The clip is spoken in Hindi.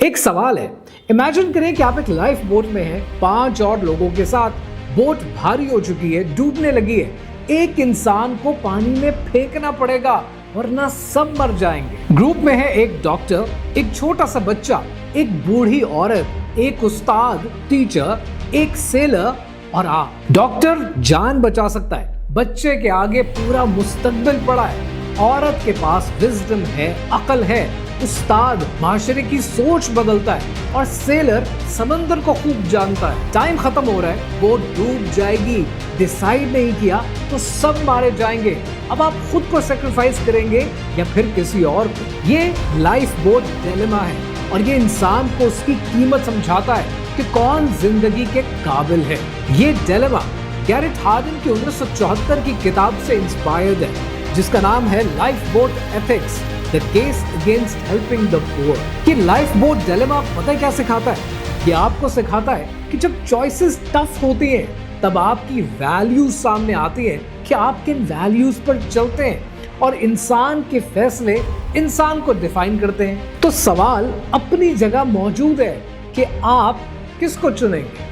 एक सवाल है, इमेजिन करें कि आप एक लाइफ बोट में हैं, 5 और लोगों के साथ। बोट भारी हो चुकी है, डूबने लगी है। एक इंसान को पानी में फेंकना पड़ेगा वरना सब मर जाएंगे। ग्रुप में है एक डॉक्टर, एक छोटा सा बच्चा, एक बूढ़ी औरत, एक उस्ताद, टीचर, एक सेलर और आप। डॉक्टर जान बचा सकता है, बच्चे के आगे पूरा मुस्तकबिल पड़ा है। औरत के पास विजडम है, अकल है। उस्ताद माशरे की सोच बदलता है और सेलर समंदर को खूब जानता है। टाइम खत्म हो रहा है, बोट डूब जाएगी। डिसाइड नहीं किया तो सब मारे जाएंगे। अब आप खुद को सेक्रीफाइस करेंगे या फिर किसी और को। ये लाइफ बोट डिलेमा है और ये इंसान को उसकी कीमत समझाता है कि कौन जिंदगी के काबिल है। ये डिलेमा गैरेट हार्डिन की 1974 की किताब से इंस्पायर्ड है, जिसका नाम है life boat ethics, the case against helping the poor. कि लाइफ बोट डिलेमा पता है क्या सिखाता है? ये आपको सिखाता है कि जब चॉइसेस टफ होती हैं तब आपकी वैल्यूज सामने आती हैं कि आप किन वैल्यूज पर चलते हैं और इंसान के फैसले इंसान को डिफाइन करते हैं। तो सवाल अपनी जगह मौजूद है कि आप किसको चुनेंगे।